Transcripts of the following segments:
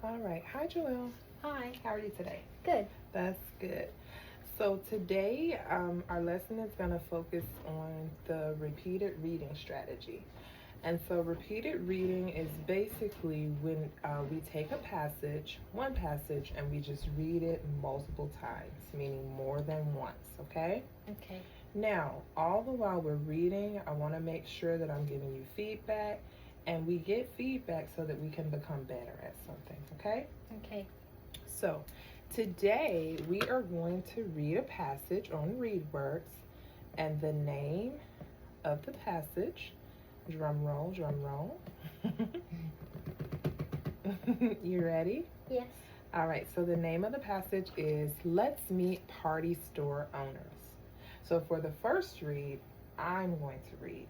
All right. Hi, Joelle. Hi. How are you today? Good. That's good. So today, our lesson is going to focus on the repeated reading strategy. And so, repeated reading is basically when we take a passage, one passage, and we just read it multiple times, meaning more than once, okay? Okay. Now, all the while we're reading, I want to make sure that I'm giving you feedback, and we get feedback so that we can become better at something, okay? Okay. So, today we are going to read a passage on ReadWorks, and the name of the passage, drum roll, drum roll. You ready? Yes. All right, so the name of the passage is Let's Meet Party Store Owners. So for the first read, I'm going to read.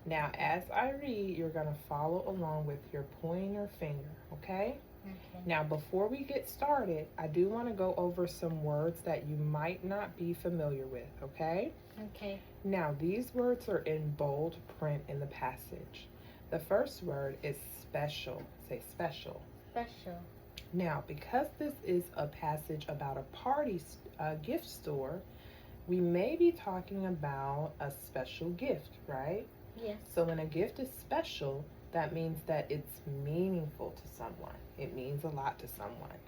Now, as I read, you're going to follow along with your pointer finger, okay? Okay. Now, before we get started, I do want to go over some words that you might not be familiar with, okay? Okay. Now, these words are in bold print in the passage. The first word is special. Say special. Special. Now, because this is a passage about a gift store, we may be talking about a special gift, right? Yes. So when a gift is special, that means that it's meaningful to someone. It means a lot to someone.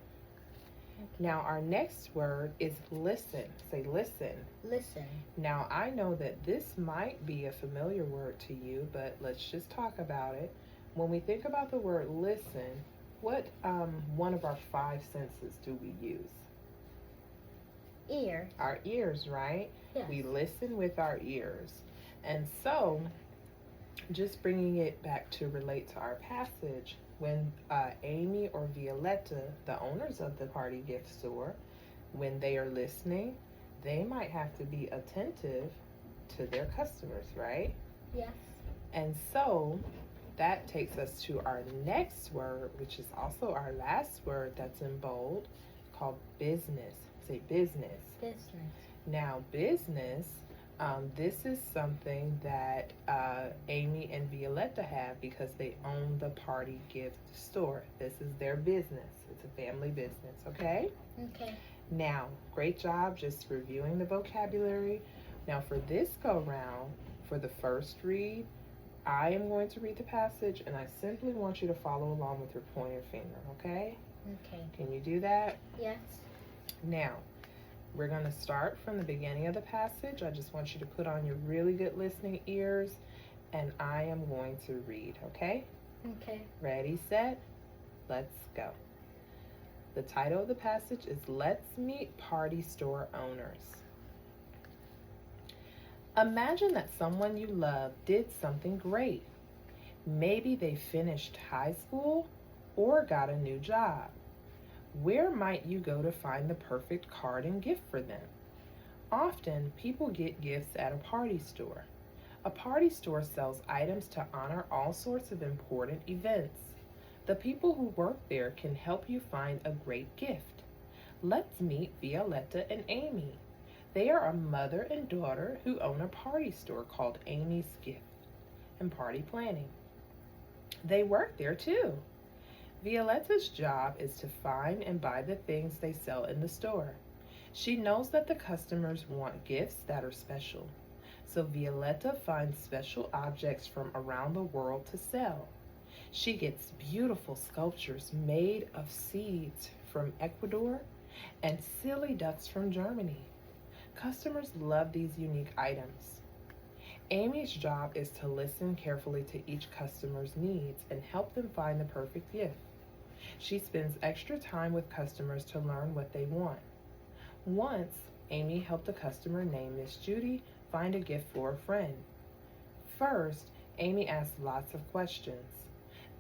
Okay. Now, our next word is listen. Say listen. Listen. Now, I know that this might be a familiar word to you, but let's just talk about it. When we think about the word listen, what one of our five senses do we use? Ear. Our ears, right? Yes. We listen with our ears. And so, just bringing it back to relate to our passage, when Amy or Violetta, the owners of the party gift store, when they are listening, they might have to be attentive to their customers, right? Yes. And so that takes us to our next word, which is also our last word that's in bold, called business. Say business. Business. Now, business, this is something that Amy and Violetta have because they own the party gift store. This is their business. It's a family business, okay? Okay. Now, great job just reviewing the vocabulary. Now, for this go round, for the first read, I am going to read the passage and I simply want you to follow along with your pointer finger, okay? Okay. Can you do that? Yes. Now, we're going to start from the beginning of the passage. I just want you to put on your really good listening ears and I am going to read, okay? Okay. Ready, set, let's go. The title of the passage is Let's Meet Party Store Owners. Imagine that someone you love did something great. Maybe they finished high school or got a new job. Where might you go to find the perfect card and gift for them? Often, people get gifts at a party store. A party store sells items to honor all sorts of important events. The people who work there can help you find a great gift. Let's meet Violetta and Amy. They are a mother and daughter who own a party store called Amy's Gift and Party Planning. They work there too. Violetta's job is to find and buy the things they sell in the store. She knows that the customers want gifts that are special. So Violetta finds special objects from around the world to sell. She gets beautiful sculptures made of seeds from Ecuador and silly ducks from Germany. Customers love these unique items. Amy's job is to listen carefully to each customer's needs and help them find the perfect gift. She spends extra time with customers to learn what they want. Once, Amy helped a customer named Miss Judy find a gift for a friend. First, Amy asked lots of questions.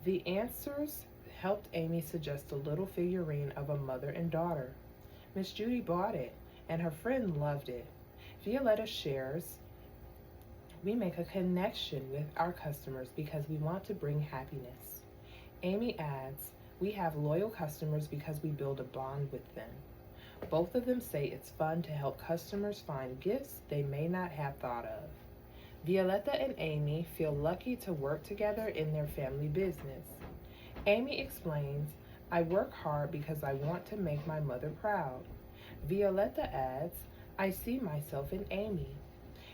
The answers helped Amy suggest a little figurine of a mother and daughter. Miss Judy bought it, and her friend loved it. Violetta shares, we make a connection with our customers because we want to bring happiness. Amy adds, we have loyal customers because we build a bond with them. Both of them say it's fun to help customers find gifts they may not have thought of. Violetta and Amy feel lucky to work together in their family business. Amy explains, I work hard because I want to make my mother proud. Violetta adds, I see myself in Amy.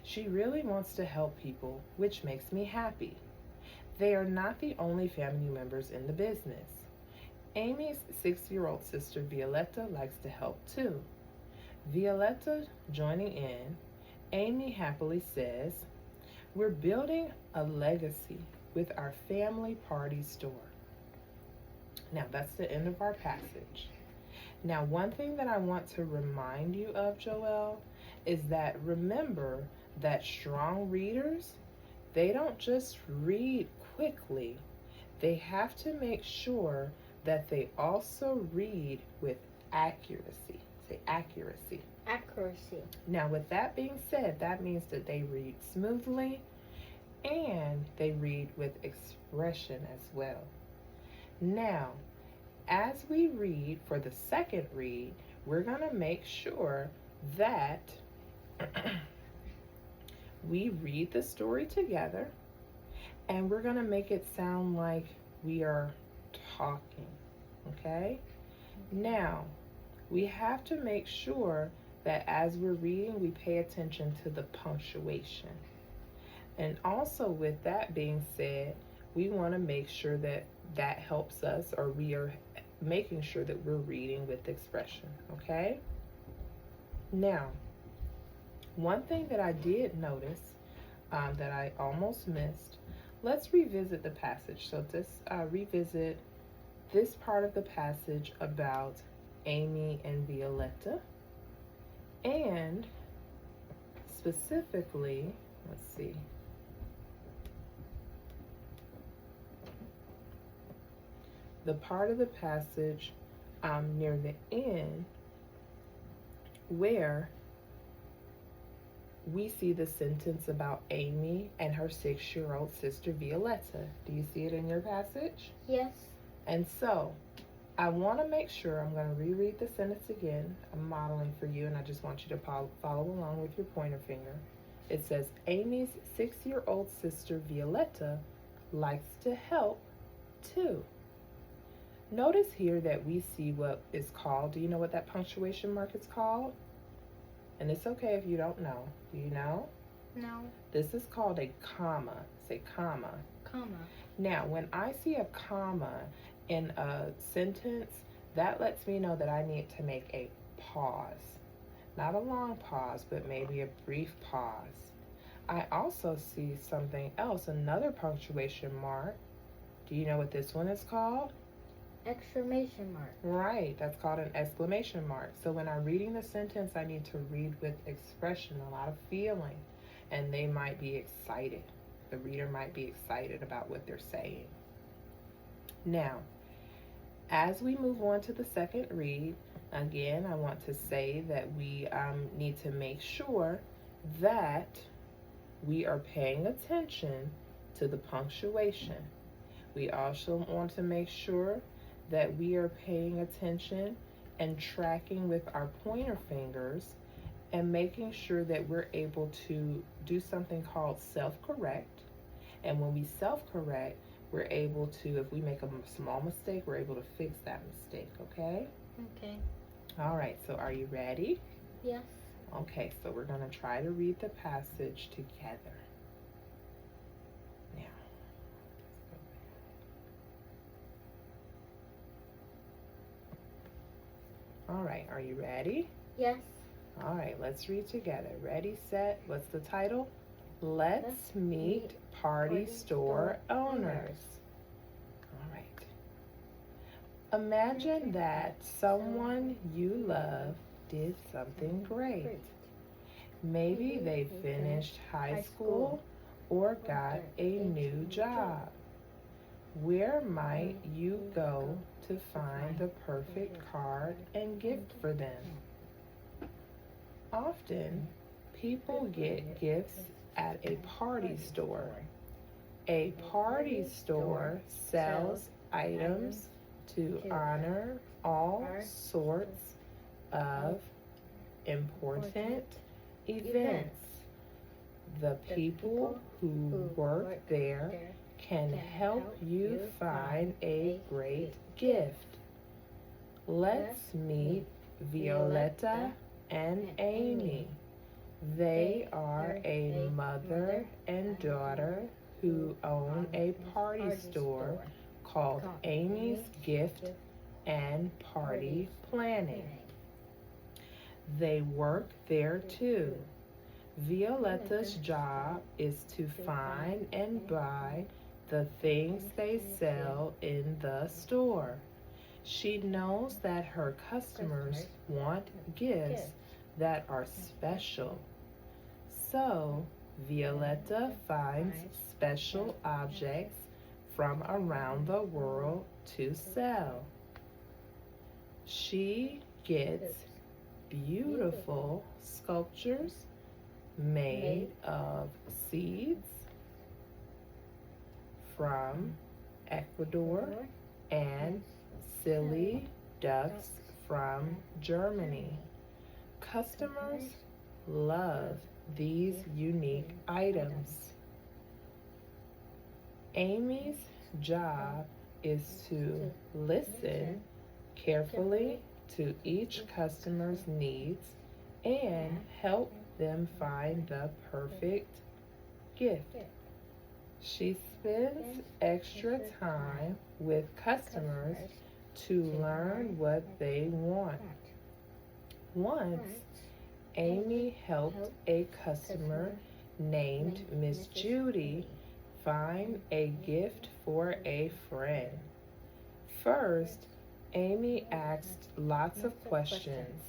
She really wants to help people, which makes me happy. They are not the only family members in the business. Amy's 6-year-old sister Violetta likes to help too. Violetta joining in, Amy happily says, we're building a legacy with our family party store. Now that's the end of our passage. Now one thing that I want to remind you of, Joelle, is that remember that strong readers, they don't just read quickly. They have to make sure that they also read with accuracy. Say accuracy. Accuracy. Now with that being said, that means that they read smoothly and they read with expression as well. Now, as we read for the second read, we're going to make sure that we read the story together and we're going to make it sound like we are talking, okay? Now, we have to make sure that as we're reading, we pay attention to the punctuation. And also with that being said, we want to make sure that that helps us, or we are making sure that we're reading with expression, okay? Now, one thing that I did notice that I almost missed, let's revisit the passage. So revisit this part of the passage about Amy and Violetta, and specifically, let's see, the part of the passage near the end where we see the sentence about Amy and her 6-year-old sister Violetta. Do you see it in your passage? Yes. And so I want to make sure, I'm going to reread the sentence again. I'm modeling for you, and I just want you to follow along with your pointer finger. It says, Amy's 6-year-old sister Violetta likes to help too. Notice here that we see what is called, do you know what that punctuation mark is called? And it's okay if you don't know. Do you know? No. This is called a comma. Say comma. Comma. Now, when I see a comma in a sentence, that lets me know that I need to make a pause. Not a long pause, but maybe a brief pause. I also see something else, another punctuation mark. Do you know what this one is called? Exclamation mark. Right, that's called an exclamation mark. So when I'm reading the sentence, I need to read with expression, a lot of feeling, and they might be excited. The reader might be excited about what they're saying. Now, as we move on to the second read, again, I want to say that we need to make sure that we are paying attention to the punctuation. We also want to make sure that we are paying attention and tracking with our pointer fingers and making sure that we're able to do something called self-correct. And when we self-correct, we're able to, if we make a small mistake, we're able to fix that mistake, okay? Okay. All right, so are you ready? Yes. Okay, so we're going to try to read the passage together. Now, all right, are you ready? Yes. All right, let's read together. Ready, set, what's the title? Let's meet party store owners. All right. Imagine that someone you love did something great. Maybe they finished high school or got a new job. Where might you go to find the perfect card and gift for them? Often, people get gifts at a party store. A party store sells items to honor all sorts of important events. The people who work there can help you find a great gift. Let's meet Violetta and Amy. They are a mother and daughter who own a party store called Amy's Gift and Party Planning. They work there too. Violetta's job is to find and buy the things they sell in the store. She knows that her customers want gifts that are special. So, Violetta finds special objects from around the world to sell. She gets beautiful sculptures made of seeds from Ecuador and silly ducks from Germany. Customers love these unique items. Amy's job is to listen carefully to each customer's needs and help them find the perfect gift. She spends extra time with customers to learn what they want. Once, Amy helped a customer named Miss Judy find a gift for a friend. First, Amy asked lots of questions.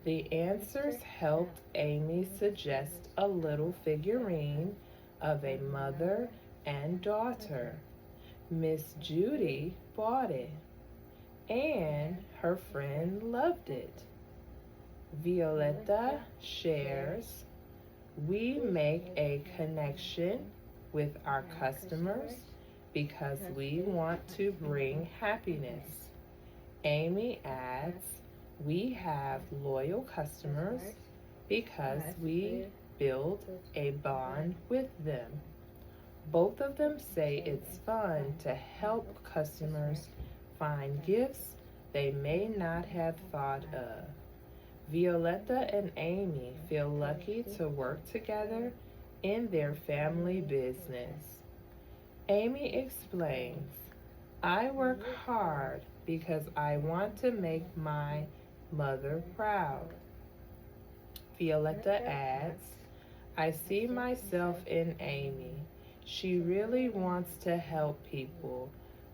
The answers helped Amy suggest a little figurine of a mother and daughter. Miss Judy bought it, and her friend loved it. Violetta shares, "We make a connection with our customers because we want to bring happiness." Amy adds, "We have loyal customers because we build a bond with them." Both of them say it's fun to help customers find gifts they may not have thought of. Violetta and Amy feel lucky to work together in their family business. Amy explains, "I work hard because I want to make my mother proud." Violetta adds, "I see myself in Amy. She really wants to help people,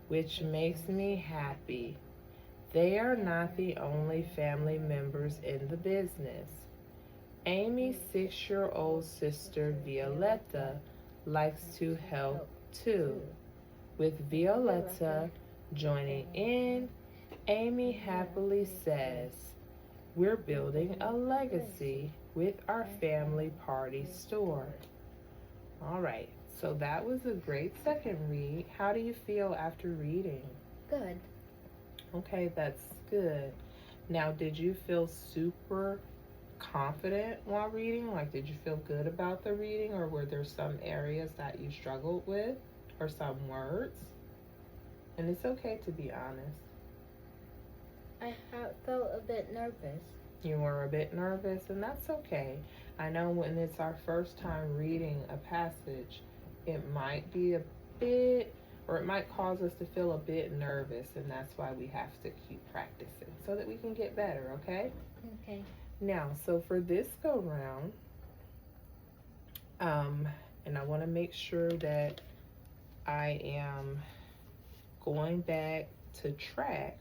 which makes me happy. They are not the only family members in the business." Amy's 6-year-old sister Violetta likes to help too. With Violetta joining in, Amy happily says, "We're building a legacy with our family party store." All right, so that was a great second read. How do you feel after reading? Good. Okay, that's good. Now, did you feel super confident while reading? Like, did you feel good about the reading, or were there some areas that you struggled with, or some words? And it's okay to be honest. I felt a bit nervous. You were a bit nervous, and that's okay. I know when it's our first time reading a passage, it might be a bit, or it might cause us to feel a bit nervous, and that's why we have to keep practicing so that we can get better, okay? Okay. Now, so for this go round, and I want to make sure that I am going back to track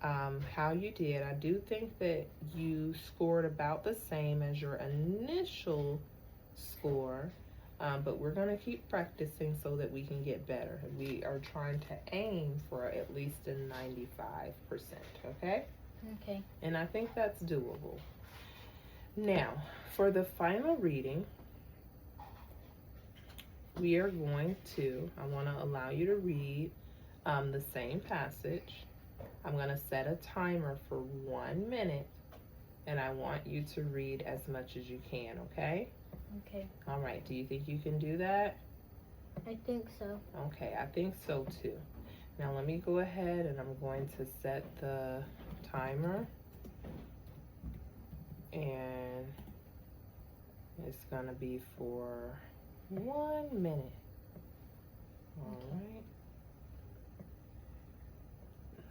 how you did. I do think that you scored about the same as your initial score, but we're going to keep practicing so that we can get better. We are trying to aim for at least a 95%, okay? Okay. And I think that's doable. Now, for the final reading, we are going to, I want to allow you to read the same passage. I'm going to set a timer for 1 minute, and I want you to read as much as you can, okay? Okay. All right, do you think you can do that? I think so. Okay, I think so too. Now let me go ahead and I'm going to set the timer. And it's gonna be for 1 minute. All right.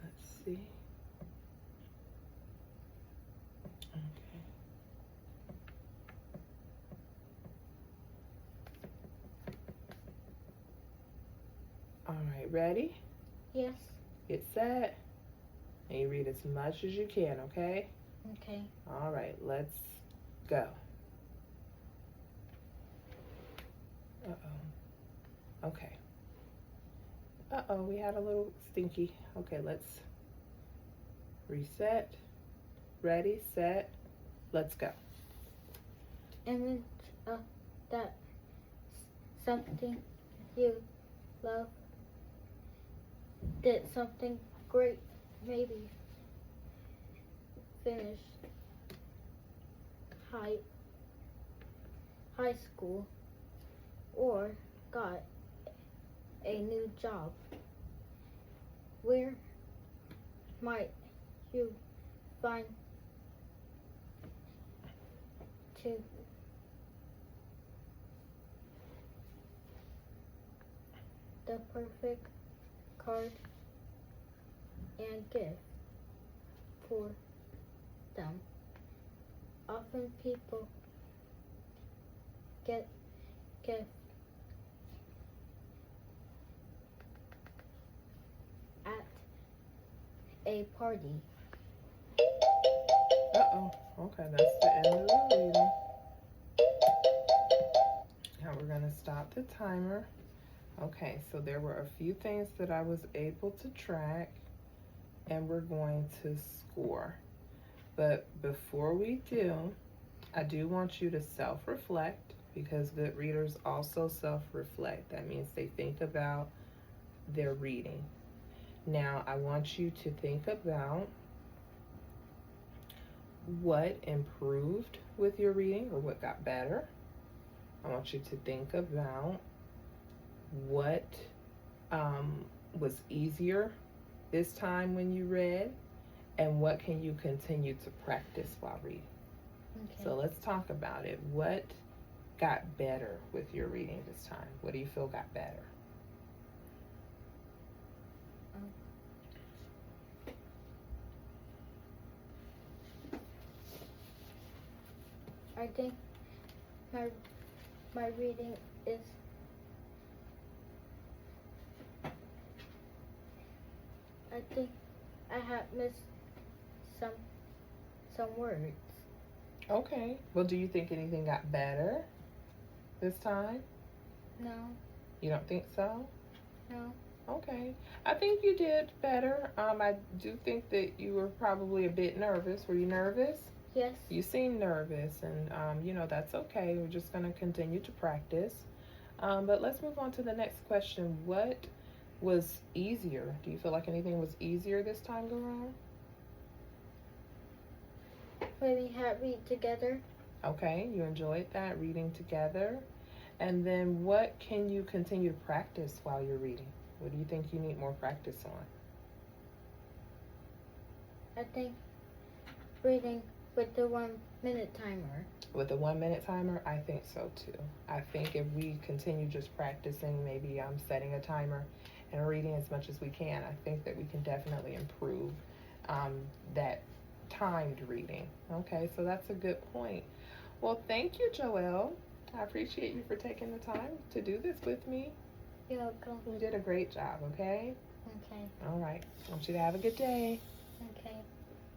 Let's see. Okay. All right, ready? Yes. Get set. And you read as much as you can, okay? Okay. All right, let's go. Uh-oh. Okay. Uh-oh, we had a little stinky. Okay, let's reset. Ready, set, let's go. Image of that something you love did something great, maybe finished high school or got a new job. Where might you find to the perfect card and gift for them? Often people get gifts at a party. Uh-oh. Okay, that's the end of the reading. Now we're going to stop the timer. Okay, so there were a few things that I was able to track, and we're going to score. But before we do, I do want you to self-reflect, because good readers also self-reflect. That means they think about their reading. Now, I want you to think about what improved with your reading or what got better. I want you to think about what was easier this time when you read, and what can you continue to practice while reading. Okay. So let's talk about it. What got better with your reading this time? What do you feel got better? I think my reading is I think I have missed some words. Okay. Well, do you think anything got better this time? No. You don't think so? No. Okay. I think you did better. I do think that you were probably a bit nervous. Were you nervous? Yes. You seem nervous, and you know, that's okay. We're just going to continue to practice. But let's move on to the next question. What was easier? Do you feel like anything was easier this time around? When we had read together. Okay, you enjoyed that, reading together. And then what can you continue to practice while you're reading? What do you think you need more practice on? I think reading with the 1 minute timer. With a 1 minute timer, I think so too. I think if we continue just practicing, maybe setting a timer and reading as much as we can, I think that we can definitely improve that timed reading. Okay, so that's a good point. Well, thank you, Joelle. I appreciate you for taking the time to do this with me. You're welcome. You did a great job, okay? Okay. All right. I want you to have a good day. Okay.